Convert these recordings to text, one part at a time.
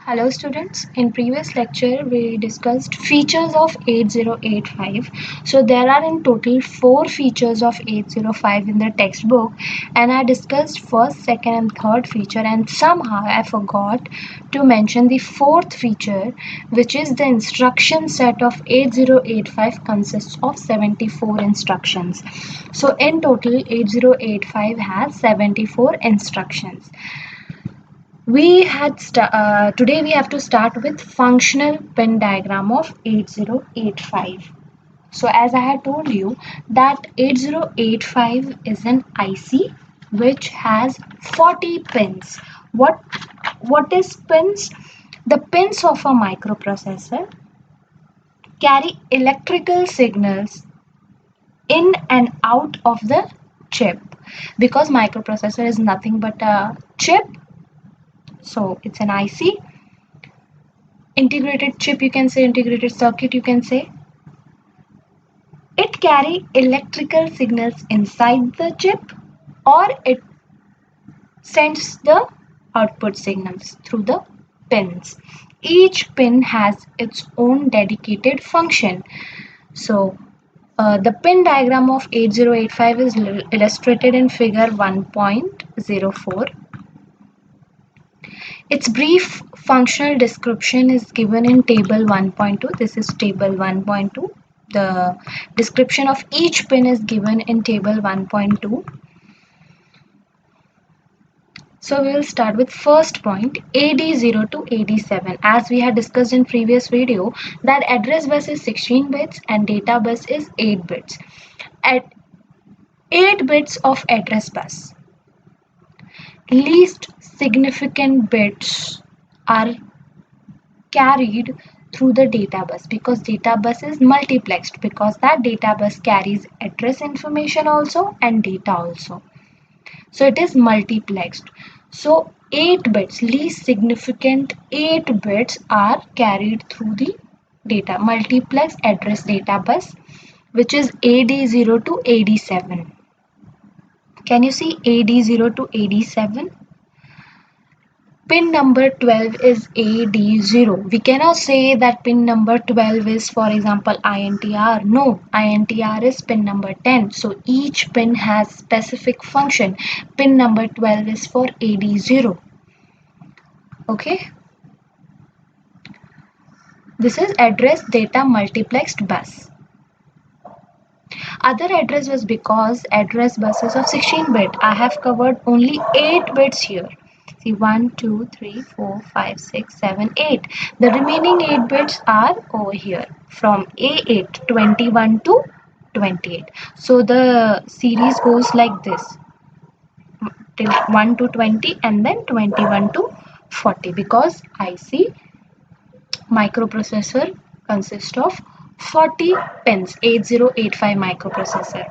Hello students, in previous lecture we discussed features of 8085. So there are in total 4 features of 805 in the textbook, and I discussed first, second and third feature, and somehow I forgot to mention the fourth feature, which is the instruction set of 8085 consists of 74 instructions. So in total 8085 has 74 instructions. Today we have to start with functional pin diagram of 8085. So as I had told you that 8085 is an IC which has 40 pins. What is pins? The pins of a microprocessor carry electrical signals in and out of the chip, because microprocessor is nothing but a chip, so it's an IC. Integrated chip, you can say, integrated circuit, you can say. It carry electrical signals inside the chip, or it sends the output signals through the pins. Each pin has its own dedicated function. So the pin diagram of 8085 is illustrated in figure 1.04. Its brief functional description is given in table 1.2. This is table 1.2. The description of each pin is given in table 1.2. So we will start with first point, AD0 to AD7. As we had discussed in previous video, that address bus is 16 bits and data bus is 8 bits. At 8 bits of address bus, least significant bits are carried through the data bus, because data bus is multiplexed, because that data bus carries address information also and data also. So it is multiplexed. So 8 bits, least significant 8 bits are carried through the data multiplex address data bus, which is AD0 to AD7. Can you see AD0 to AD7? Pin number 12 is AD0. We cannot say that pin number 12 is, for example, INTR. No, INTR is pin number 10. So each pin has specific function. Pin number 12 is for AD0. Okay. This is address data multiplexed bus. Other address bus, because address buses of 16 bit, I have covered only 8 bits here. See, 1 2 3 4 5 6 7 8. The remaining 8 bits are over here from A8 21 to 28. So the series goes like this, till 1 to 20 and then 21 to 40, because IC microprocessor consists of 40 pins. 8085 microprocessor.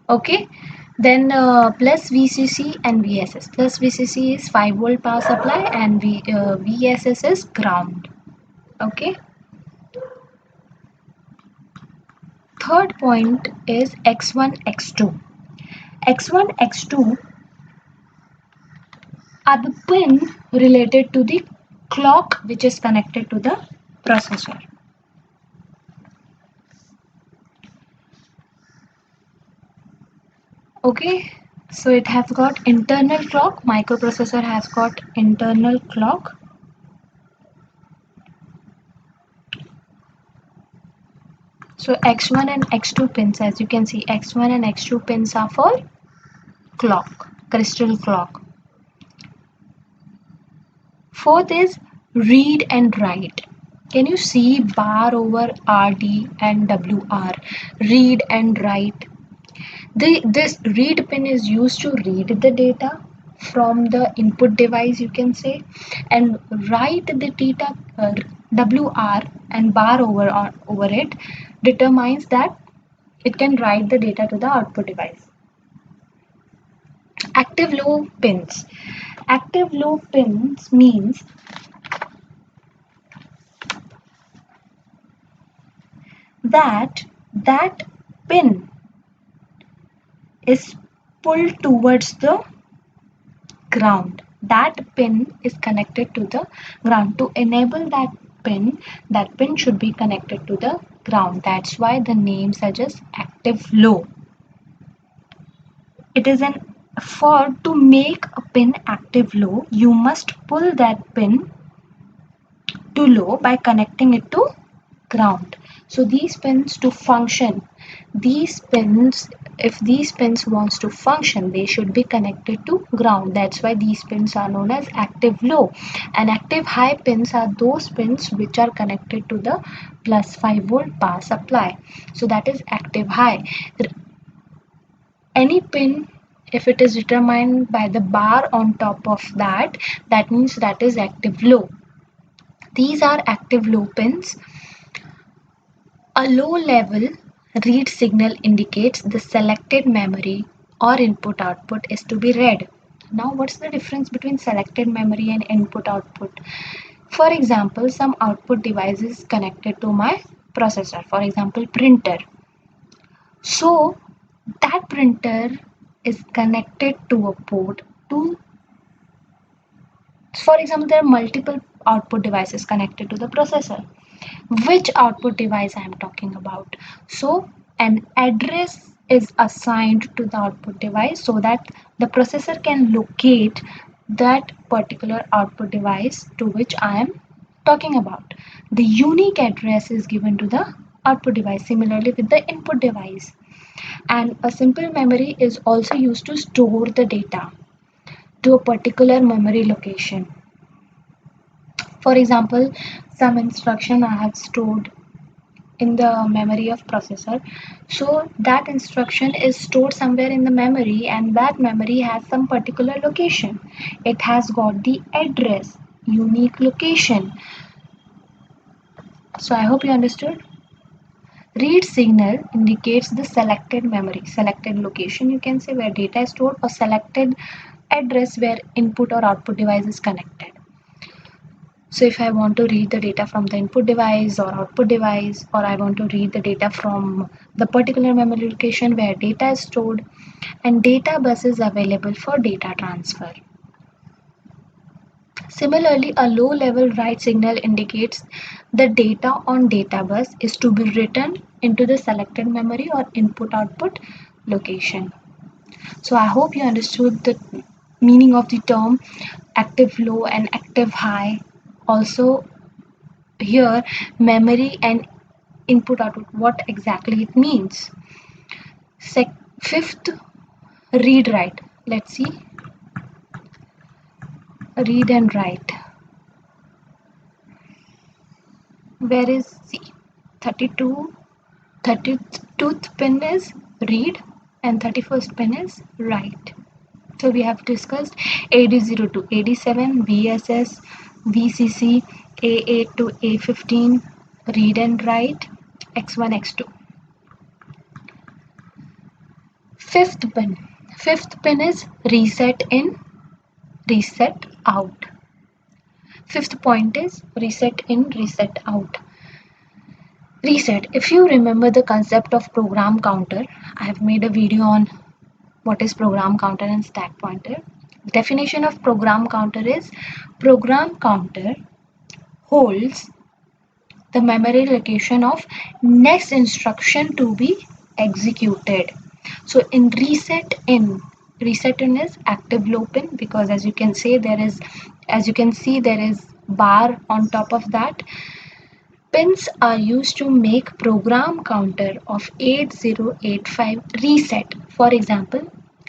Okay, then plus VCC and VSS. Plus VCC is 5-volt power supply and VSS is ground. Okay. Third point is X1, X2. X1, X2 are the pin related to the clock which is connected to the processor. Okay, so it has got internal clock. Microprocessor has got internal clock. So X1 and X2 pins, as you can see, X1 and X2 pins are for clock, crystal clock. Fourth is read and write. Can you see bar over RD and WR? Read and write. This read pin is used to read the data from the input device, you can say, and write the data. WR and bar over it determines that it can write the data to the output device. Active low pins. Active low pins means that pin is pulled towards the ground. That pin is connected to the ground. To enable that pin should be connected to the ground. That's why the name suggests active low. It is an For to make a pin active low, you must pull that pin to low by connecting it to ground. So these pins to function, these pins, if these pins wants to function, they should be connected to ground. That's why these pins are known as active low, and active high pins are those pins which are connected to the plus 5 volt power supply. So that is active high. Any pin, if it is determined by the bar on top of that, that means that is active low. These are active low pins. A low level read signal indicates the selected memory or input output is to be read. Now, what's the difference between selected memory and input output? For example, some output device is connected to my processor, for example, printer. So, that printer is connected to a port to, for example, there are multiple output devices connected to the processor. Which output device I am talking about? So an address is assigned to the output device so that the processor can locate that particular output device to which I am talking about. The unique address is given to the output device, similarly with the input device. And a simple memory is also used to store the data to a particular memory location. For example, some instruction I have stored in the memory of processor, so that instruction is stored somewhere in the memory, and that memory has some particular location. It has got the address, unique location. So I hope you understood. Read signal indicates the selected memory, selected location, you can say, where data is stored, or selected address where input or output device is connected. So if I want to read the data from the input device or output device, or I want to read the data from the particular memory location where data is stored, and data bus is available for data transfer. Similarly, a low level write signal indicates the data on data bus is to be written into the selected memory or input output location. So I hope you understood the meaning of the term active low and active high. Also, here memory and input output, what exactly it means. Fifth, read write. Let's see, read and write. Where is C? 32, 32th pin is read and 31st pin is write. So we have discussed AD0 to AD7, VSS, VCC, A8 to A15, read and write, X1, X2. Fifth pin. Fifth pin is reset in, reset out. Fifth point is reset in, reset out. Reset. If you remember the concept of program counter, I have made a video on what is program counter and stack pointer. Definition of program counter is program counter holds the memory location of next instruction to be executed. So in reset in is active low pin, because as you can see there is bar on top of that. Pins are used to make program counter of 8085 reset. For example,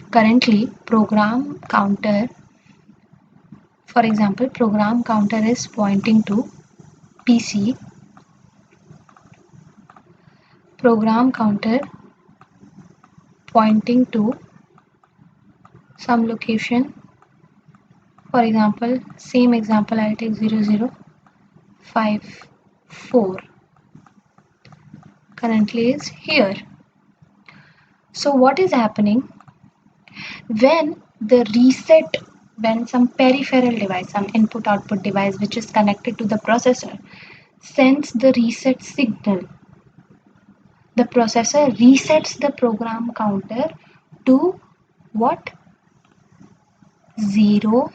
currently program counter is pointing to PC. Program counter pointing to some location. For example, same example I'll take 0054. Currently is here. So what is happening when some peripheral device, some input output device which is connected to the processor sends the reset signal, the processor resets the program counter to what? 0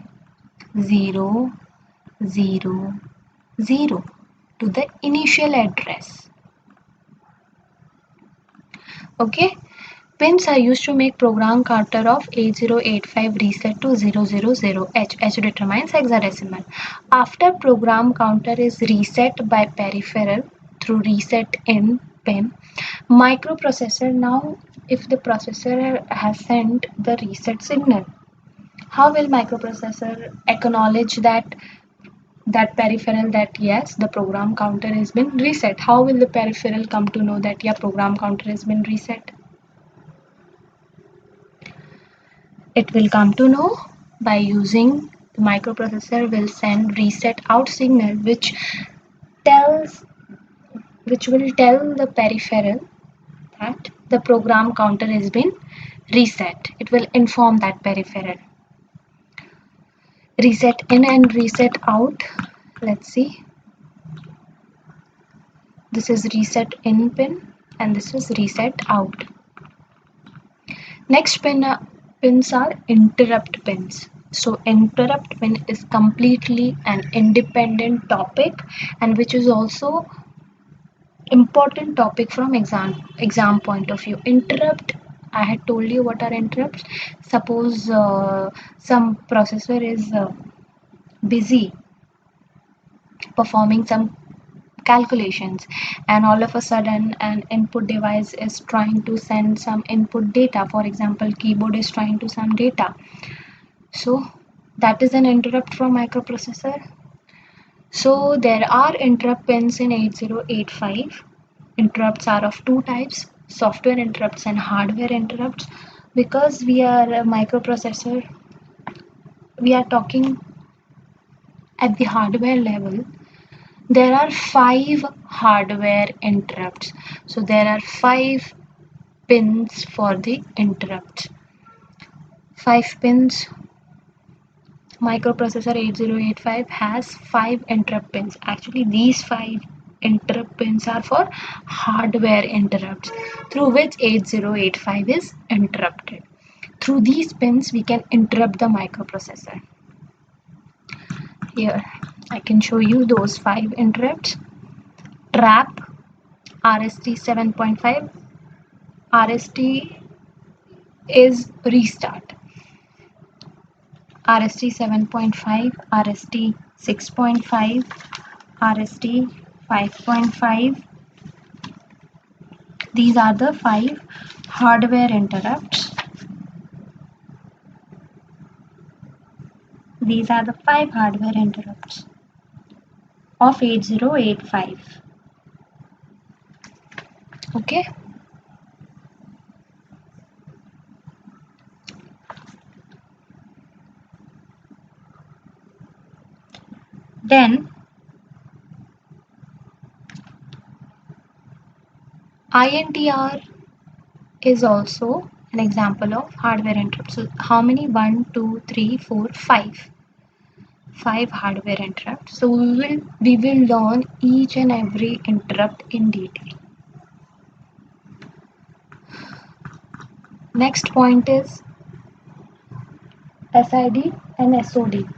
0 0 0 to the initial address. Okay, pins are used to make program counter of 8085 reset to 000 H. H determines hexadecimal. After program counter is reset by peripheral through reset in pin, microprocessor now if the processor has sent the reset signal, how will microprocessor acknowledge that peripheral that yes, the program counter has been reset? How will the peripheral come to know that yeah, program counter has been reset? It will come to know by using the microprocessor will send reset out signal tells which will tell the peripheral that the program counter has been reset. It will inform that peripheral. Reset in and reset out. Let's see. This is reset in pin and this is reset out. Next pins are interrupt pins. So interrupt pin is completely an independent topic and which is also important topic from exam point of view. Interrupt, I had told you what are interrupts. Suppose some processor is busy performing some calculations and all of a sudden an input device is trying to send some input data. For example, keyboard is trying to send data, so that is an interrupt from microprocessor. So there are interrupt pins in 8085. Interrupts are of two types, software interrupts and hardware interrupts. Because we are a microprocessor, we are talking at the hardware level. There are 5 hardware interrupts. So there are 5 pins for the interrupt. 5 pins. Microprocessor 8085 has 5 interrupt pins. Actually, these 5 interrupt pins are for hardware interrupts through which 8085 is interrupted. Through these pins, we can interrupt the microprocessor. Here, I can show you those 5 interrupts. Trap, RST 7.5. RST is restart. RST 7.5, RST 6.5, RST 5.5. These are the 5 hardware interrupts. These are the 5 hardware interrupts of 8085. Okay. Then INTR is also an example of hardware interrupt. So how many? 1, 2, 3, 4, 5. 5 hardware interrupts. So we will learn each and every interrupt in detail. Next point is SID and SOD.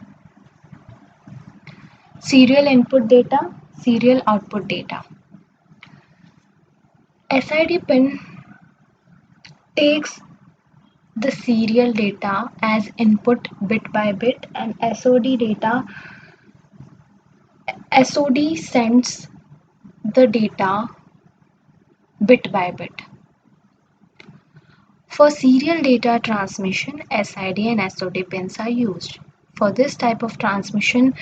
Serial input data, serial output data. SID pin takes the serial data as input bit by bit, and SOD sends the data bit by bit. For serial data transmission, SID and SOD pins are used. For this type of transmission,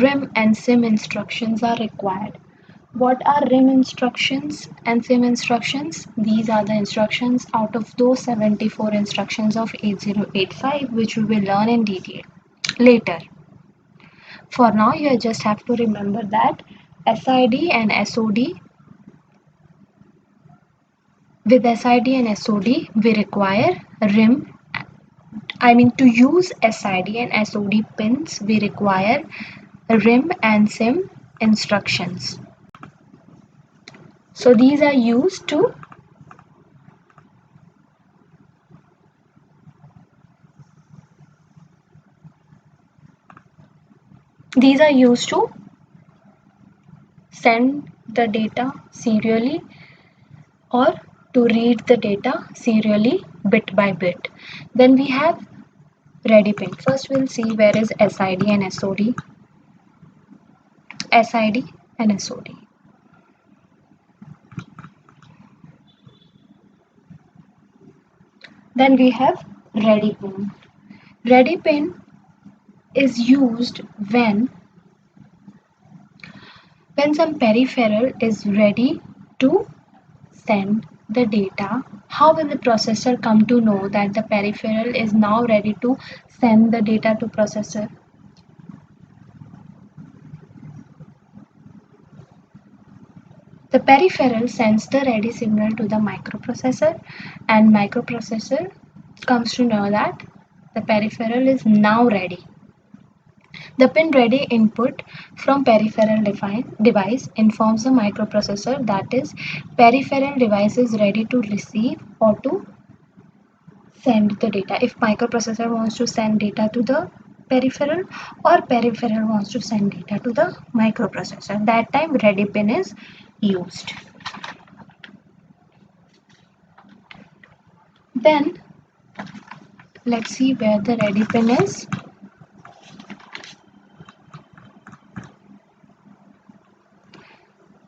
RIM and SIM instructions are required. What are RIM instructions and SIM instructions? These are the instructions out of those 74 instructions of 8085 which we will learn in detail later. For now, you just have to remember that SID and SOD. With SID and SOD, we require RIM. To use SID and SOD pins, we require RIM and SIM instructions. So these are used to These are used to send the data serially or to read the data serially bit by bit. Then we have ready pin. First we'll see where is SID and SOD. SID and SOD. Then we have ready pin. Ready pin is used when some peripheral is ready to send the data. How will the processor come to know that the peripheral is now ready to send the data to processor? The peripheral sends the ready signal to the microprocessor, and microprocessor comes to know that the peripheral is now ready. The pin ready input from peripheral device informs the microprocessor that is peripheral device is ready to receive or to send the data. If microprocessor wants to send data to the peripheral or peripheral wants to send data to the microprocessor, that time ready pin is used. Then let's see where the ready pin is.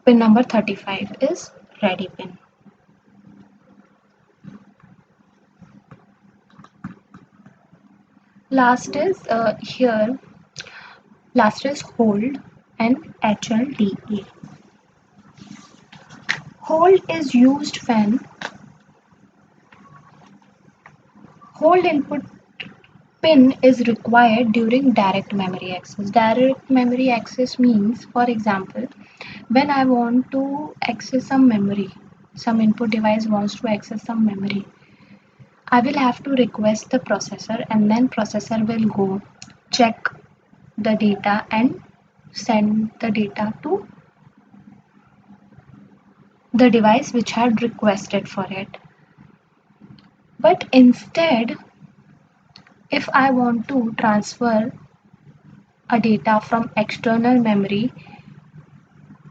Pin number 35 is ready pin. Last is last is hold and HLDA. Hold is used when hold input pin is required during direct memory access. Direct memory access means, for example, when I want to access some memory, some input device wants to access some memory, I will have to request the processor and then processor will go check the data and send the data to the device which had requested for it. But instead, if I want to transfer a data from external memory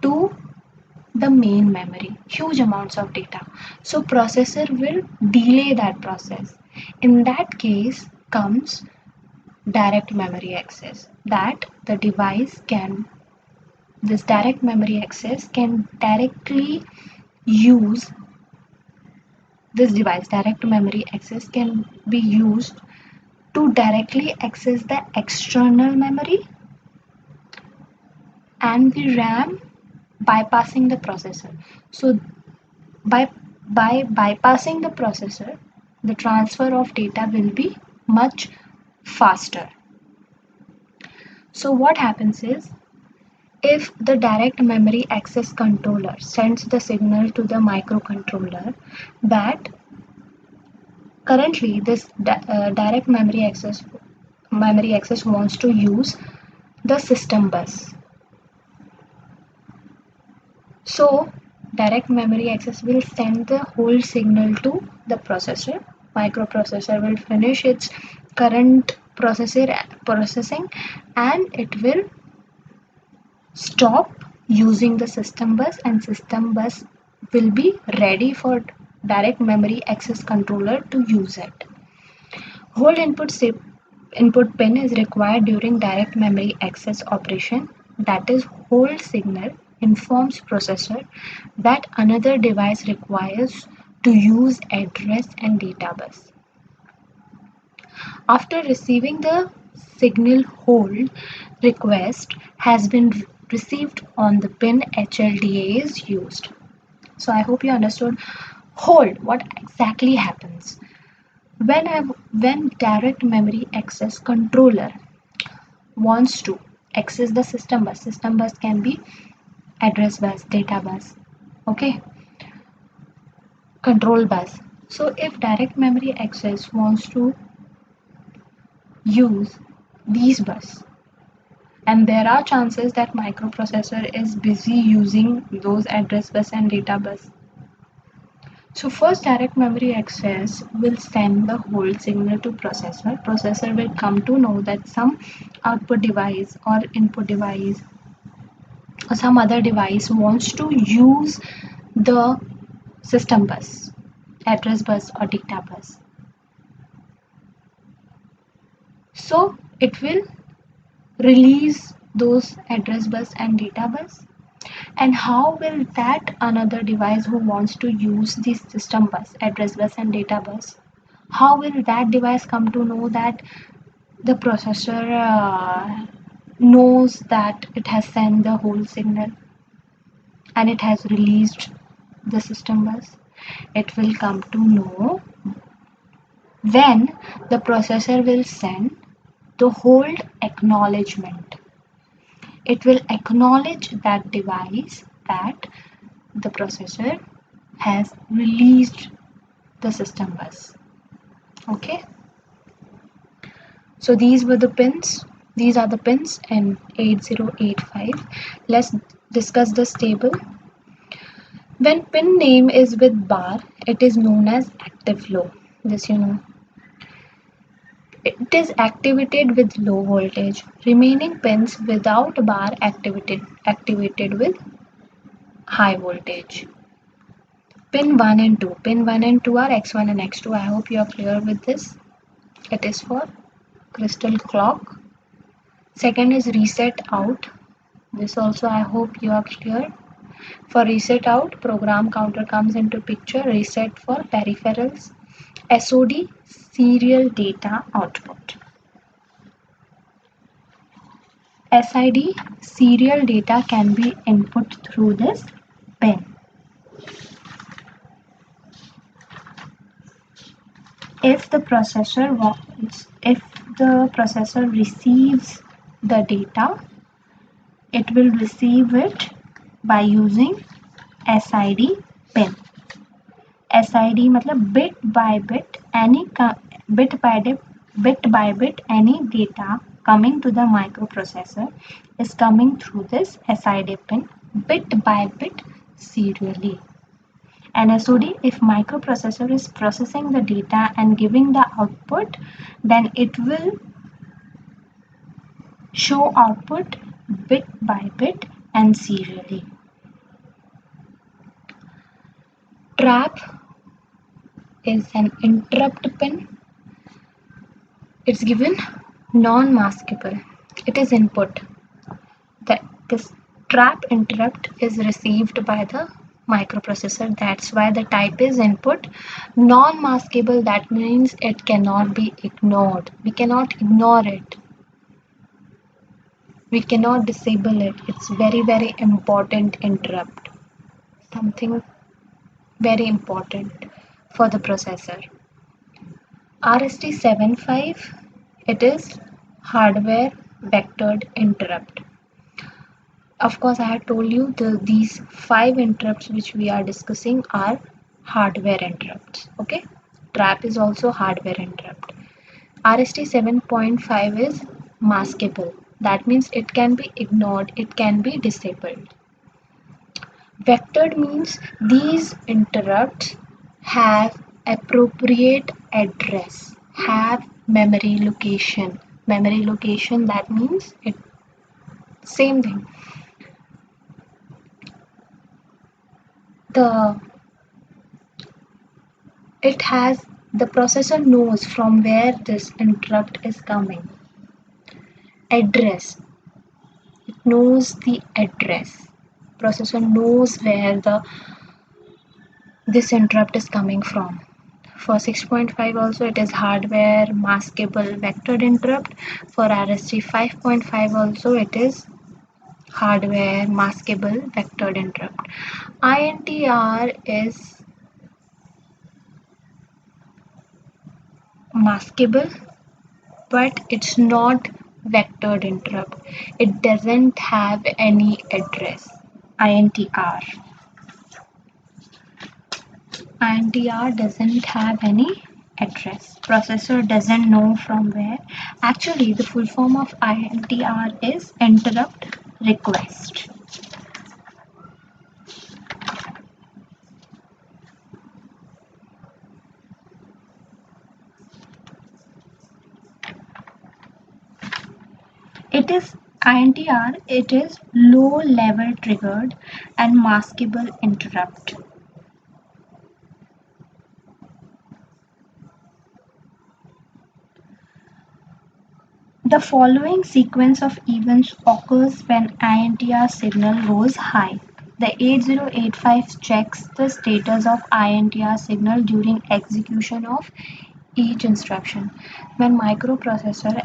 to the main memory, huge amounts of data, so processor will delay that process. In that case comes direct memory access, that the device can this direct memory access can directly use this device. Direct memory access can be used to directly access the external memory and the RAM bypassing the processor. So by bypassing the processor, the transfer of data will be much faster. So what happens is, if the direct memory access controller sends the signal to the microcontroller that currently this direct memory access wants to use the system bus. So direct memory access will send the whole signal to the processor. Microprocessor will finish its current processing and it will stop using the system bus, and system bus will be ready for direct memory access controller to use it. Hold input pin is required during direct memory access operation, that is hold signal informs processor that another device requires to use address and data bus. After receiving the signal, hold request has been received on the pin, HLDA is used. So I hope you understood. Hold, what exactly happens? When direct memory access controller wants to access the system bus can be address bus, data bus, okay, control bus. So if direct memory access wants to use these bus, and there are chances that microprocessor is busy using those address bus and data bus, So first direct memory access will send the hold signal to processor. Processor will come to know that some output device or input device or some other device wants to use the system bus, address bus or data bus. So it will release those address bus and data bus. And how will that another device who wants to use the system bus, address bus and data bus, how will that device come to know that the processor knows that it has sent the whole signal and it has released the system bus? It will come to know when the processor will send the hold acknowledgement. It will acknowledge that device that the processor has released the system bus. Okay, so these were the pins. These are the pins in 8085. Let's discuss this table. When pin name is with bar, it is known as active low. This you know. It is activated with low voltage. Remaining pins without bar activated with high voltage. Pin 1 and 2. Pin 1 and 2 are X1 and X2. I hope you are clear with this. It is for crystal clock. Second is reset out. This also I hope you are clear. For reset out, program counter comes into picture. Reset for peripherals. SOD, serial data output. SID, serial data can be input through this pin. If the processor receives the data, it will receive it by using SID pin. SID मतलब bit by bit any data coming to the microprocessor is coming through this SID pin bit by bit serially. And SOD, if microprocessor is processing the data and giving the output, then it will show output bit by bit and serially. Trap is an interrupt pin. It's given non-maskable. It is input. This trap interrupt is received by the microprocessor. That's why the type is input. Non-maskable, that means it cannot be ignored. We cannot ignore it. We cannot disable it. It's very important interrupt. Something very important for the processor. RST75, it is hardware vectored interrupt. Of course, I had told you these 5 interrupts which we are discussing are hardware interrupts. Okay, trap is also hardware interrupt. RST 7.5 is maskable. That means it can be ignored, it can be disabled. Vectored means these interrupts have appropriate address, have memory location. Memory location, that means it same thing. The processor knows from where this interrupt is coming. Address. It knows the address. Processor knows where this interrupt is coming from. For 6.5 also it is hardware maskable vectored interrupt. For RST 5.5 also it is hardware maskable vectored interrupt. INTR is maskable, but it's not vectored interrupt. It doesn't have any address. INTR. INTR doesn't have any address. Processor doesn't know from where. Actually, the full form of INTR is interrupt request. It is INTR, it is low level triggered and maskable interrupt. The following sequence of events occurs when INTR signal goes high. The 8085 checks the status of INTR signal during execution of each instruction. When microprocessor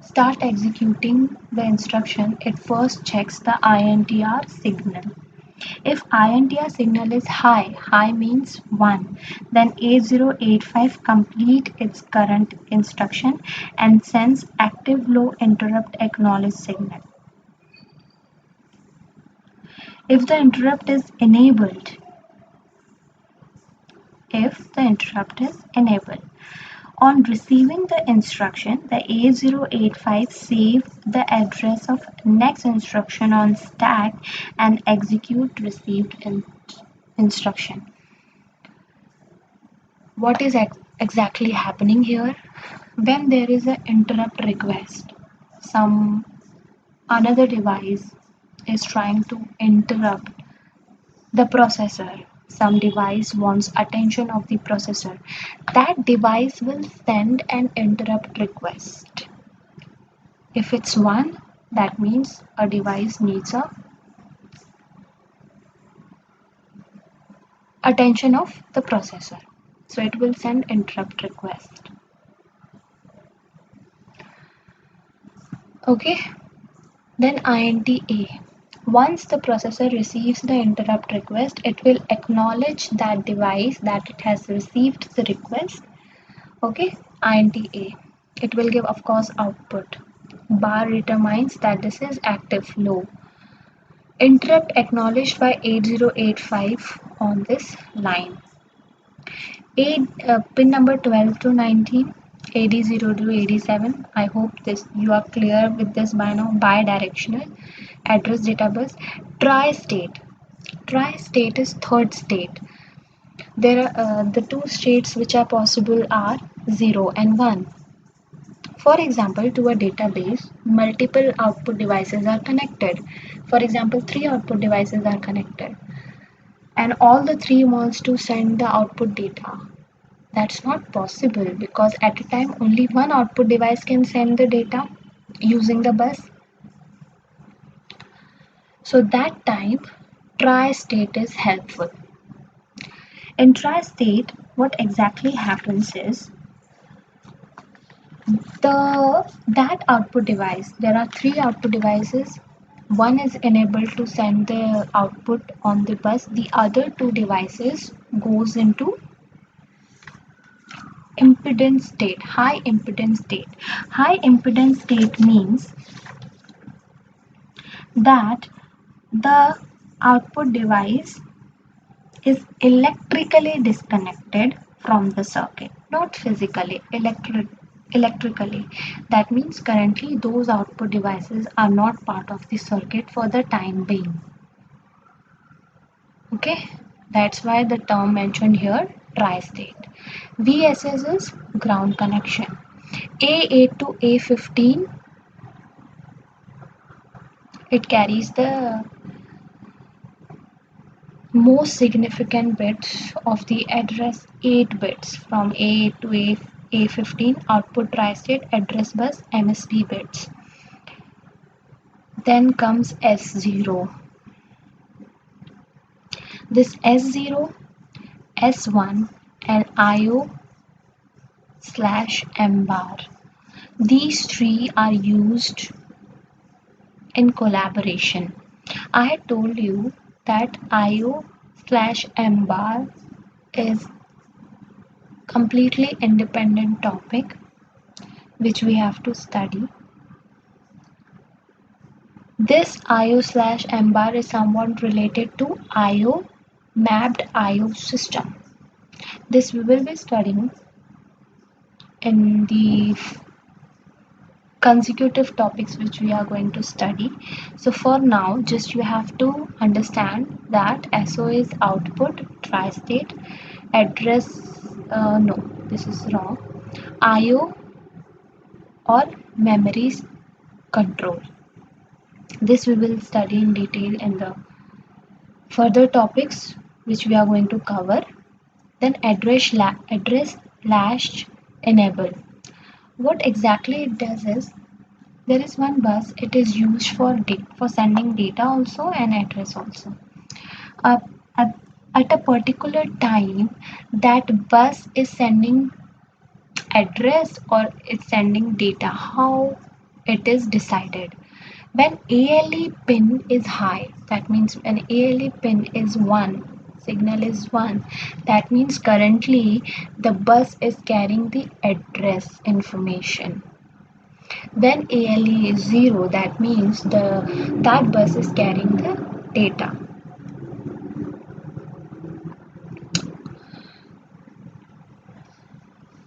start executing the instruction, it first checks the INTR signal. If INTR signal is high, high means 1, then 8085 complete its current instruction and sends active low interrupt acknowledge signal. If the interrupt is enabled, if the interrupt is enabled, on receiving the instruction, the 8085 saves the address of next instruction on stack and execute received instruction. What is exactly happening here? When there is an interrupt request, some another device is trying to interrupt the processor. Some device wants attention of the processor. That device will send an interrupt request. If it's one, that means a device needs a attention of the processor. So it will send interrupt request. Okay, then INTA. Once the processor receives the interrupt request, it will acknowledge that device that it has received the request. Okay, INTA. It will give, of course, output. Bar determines that this is active low. Interrupt acknowledged by 8085 on this line. Pin number 12 to 19, AD0 to AD7. I hope this you are clear with this by now. Bidirectional address data bus. Tri-state. Tri-state is third state. There are the two states which are possible are 0 and 1. For example, to a database, multiple output devices are connected. For example, three output devices are connected, and all the three wants to send the output data. That's not possible because at a time only one output device can send the data using the bus. So that time tri-state is helpful. In tri-state, what exactly happens is that output device, there are three output devices. One is enabled to send the output on the bus. The other two devices goes into impedance state, high impedance state. High impedance state means that the output device is electrically disconnected from the circuit, not physically, electrically. That means currently those output devices are not part of the circuit for the time being. Okay, that's why the term mentioned here tri-state. VSS is ground connection. A8 to A15, it carries the most significant bits of the address 8 bits from A8 to A15 output tri-state address bus MSB bits. Then comes S0. This S0, S1 and IO slash M bar. These three are used in collaboration. I had told you that IO slash M bar is completely independent topic which we have to study. This IO slash M bar is somewhat related to IO mapped IO system. This we will be studying in the consecutive topics which we are going to study. So for now, just you have to understand that SO is output, tri-state, address, no, this is wrong, IO or memories control. This we will study in detail in the further topics which we are going to cover. Then address latch enable. What exactly it does is, there is one bus, it is used for sending data also and address also. Uh, at, at a particular time, that bus is sending address or it's sending data. How it is decided? When ALE pin is high, that means when ALE pin is 1, signal is 1, that means currently the bus is carrying the address information. When ALE is 0, that means that bus is carrying the data.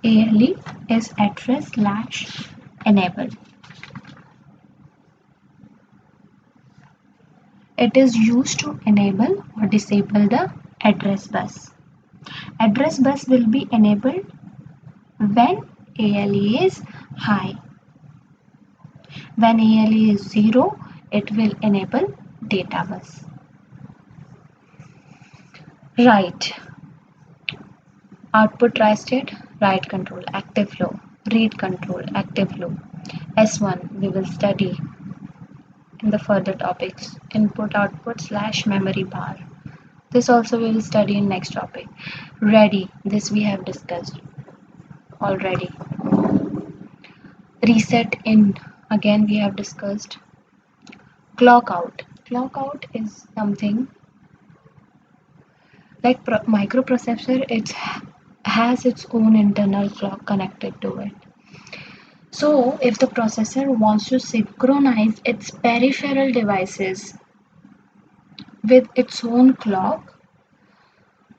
ALE is address latch enabled. It is used to enable or disable the address bus. Address bus will be enabled when ALE is high. When ALE is 0, it will enable data bus. Write. Output tri-state, write control, active flow, read control, active flow. S1 we will study in the further topics. Input output / memory bar. This also we will study in next topic. Ready, this we have discussed already. Reset in, again we have discussed. Clock out. Clock out is something like microprocessor. It has its own internal clock connected to it. So if the processor wants to synchronize its peripheral devices with its own clock,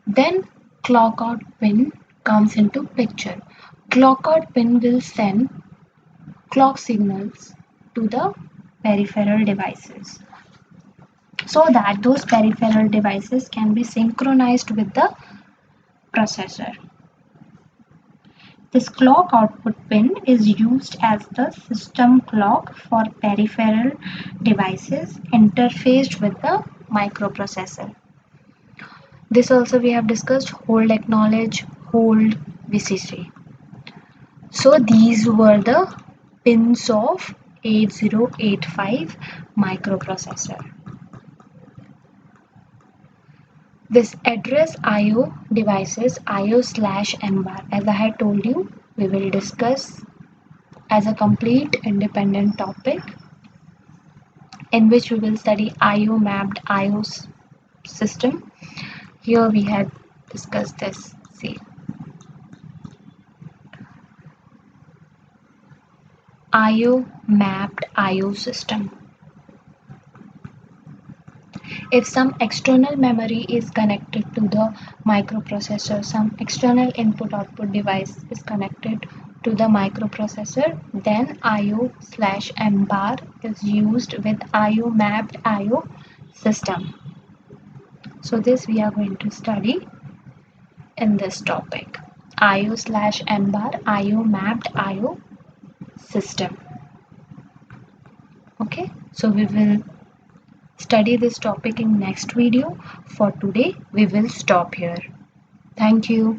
then clock out pin comes into picture. Clock out pin will send clock signals to the peripheral devices so that those peripheral devices can be synchronized with the processor. This clock output pin is used as the system clock for peripheral devices interfaced with the microprocessor. This also we have discussed. Hold acknowledge, hold VCC. So these were the pins of 8085 microprocessor. This address IO devices, IO/MBAR, as I had told you, we will discuss as a complete independent topic in which we will study IO mapped IO system. Here we had discussed this. See, IO mapped IO system. If some external memory is connected to the microprocessor, some external input output device is connected to the microprocessor, then IO/MBAR is used with IO mapped IO system. So this we are going to study in this topic. IO/MBAR, IO mapped IO system. Okay, so we will study this topic in next video. For today we will stop here. Thank you.